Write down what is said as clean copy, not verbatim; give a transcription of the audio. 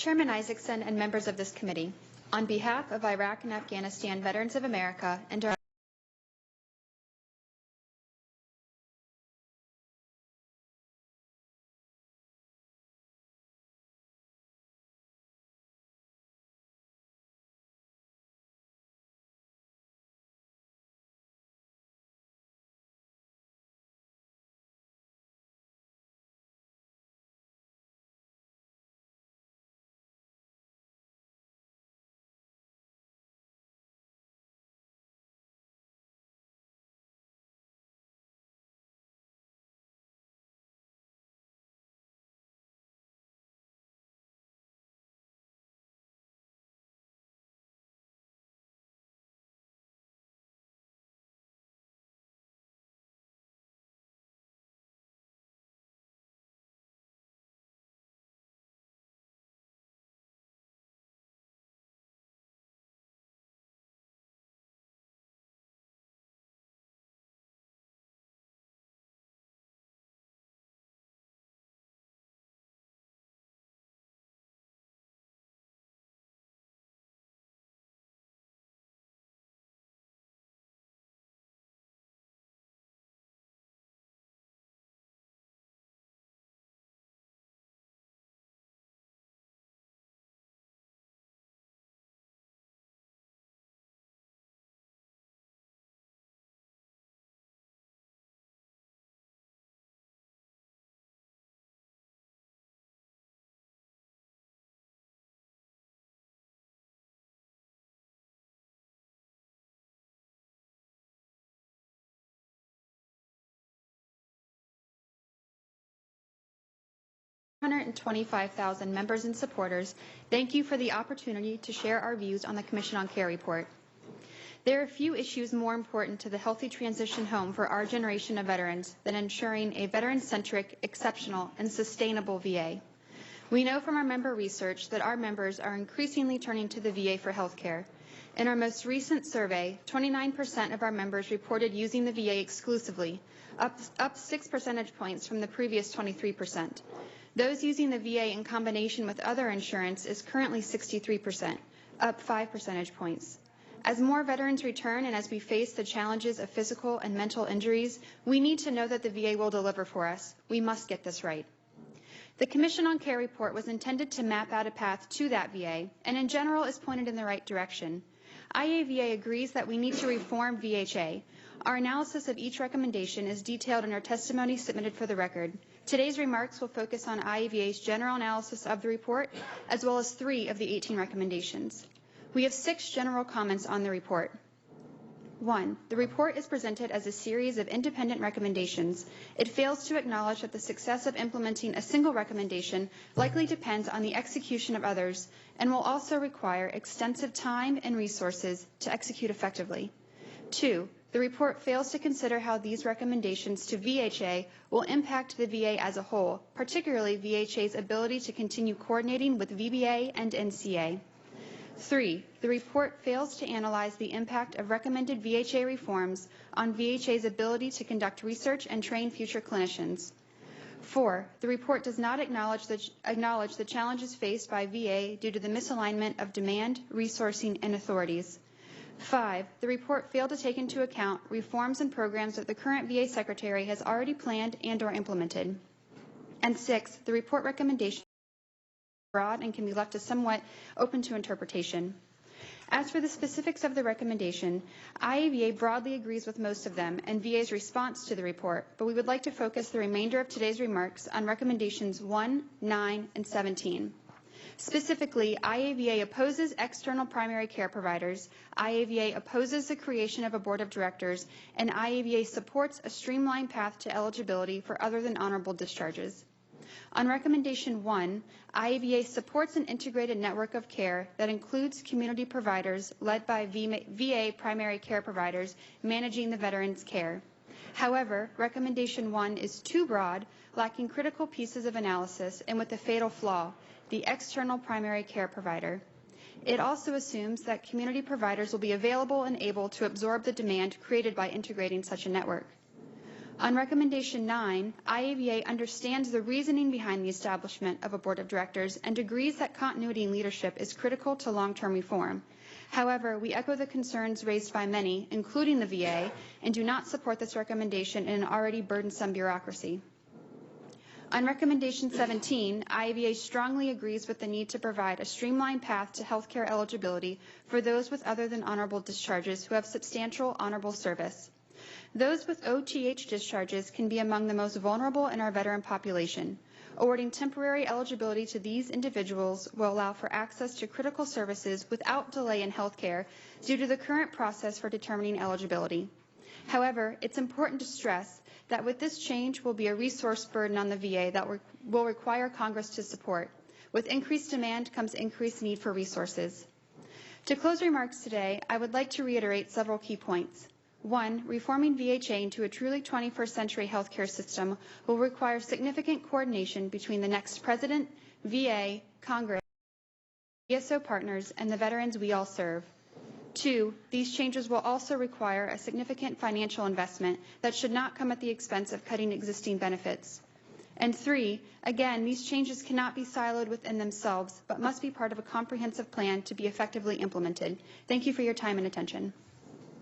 Chairman Isaacson and members of this committee, on behalf of Iraq and Afghanistan Veterans of America and our $125,000 members and supporters, thank you for the opportunity to share our views on the Commission on Care report. There are few issues more important to the healthy transition home for our generation of veterans than ensuring a veteran-centric, exceptional, and sustainable VA. We know from our member research that our members are increasingly turning to the VA for health care. In our most recent survey, 29% of our members reported using the VA exclusively, up 6 percentage points from the previous 23%. Those using the VA in combination with other insurance is currently 63%, up 5 percentage points. As more veterans return and as we face the challenges of physical and mental injuries, we need to know that the VA will deliver for us. We must get this right. The Commission on Care report was intended to map out a path to that VA, and in general is pointed in the right direction. IAVA agrees that we need to reform VHA. Our analysis of each recommendation is detailed in our testimony submitted for the record. Today's remarks will focus on IAVA's general analysis of the report, as well as 3 of the 18 recommendations. We have 6 general comments on the report. 1. The report is presented as a series of independent recommendations. It fails to acknowledge that the success of implementing a single recommendation likely depends on the execution of others and will also require extensive time and resources to execute effectively. 2. The report fails to consider how these recommendations to VHA will impact the VA as a whole, particularly VHA's ability to continue coordinating with VBA and NCA. 3. The report fails to analyze the impact of recommended VHA reforms on VHA's ability to conduct research and train future clinicians. 4. The report does not acknowledge the challenges faced by VA due to the misalignment of demand, resourcing, and authorities. 5. The report failed to take into account reforms and programs that the current VA Secretary has already planned and/or implemented. And 6. The report recommendations are broad and can be left as somewhat open to interpretation. As for the specifics of the recommendation, IAVA broadly agrees with most of them and VA's response to the report, but we would like to focus the remainder of today's remarks on recommendations 1, 9, and 17. Specifically, IAVA opposes external primary care providers, IAVA opposes the creation of a board of directors, and IAVA supports a streamlined path to eligibility for other than honorable discharges. On recommendation 1, IAVA supports an integrated network of care that includes community providers led by VA primary care providers managing the veterans' care. However, recommendation 1 is too broad, lacking critical pieces of analysis, and with a fatal flaw: the external primary care provider. It also assumes that community providers will be available and able to absorb the demand created by integrating such a network. On recommendation 9, IAVA understands the reasoning behind the establishment of a board of directors and agrees that continuity in leadership is critical to long-term reform. However, we echo the concerns raised by many, including the VA, and do not support this recommendation in an already burdensome bureaucracy. On recommendation 17, IAVA strongly agrees with the need to provide a streamlined path to health care eligibility for those with other than honorable discharges who have substantial honorable service. Those with OTH discharges can be among the most vulnerable in our veteran population. Awarding temporary eligibility to these individuals will allow for access to critical services without delay in health care due to the current process for determining eligibility. However, it's important to stress that with this change will be a resource burden on the VA that will require Congress to support. With increased demand comes increased need for resources. To close remarks today, I would like to reiterate several key points. 1, reforming VHA into a truly 21st century healthcare system will require significant coordination between the next President, VA, Congress, ESO partners, and the veterans we all serve. 2, these changes will also require a significant financial investment that should not come at the expense of cutting existing benefits. And 3, again, these changes cannot be siloed within themselves, but must be part of a comprehensive plan to be effectively implemented. Thank you for your time and attention.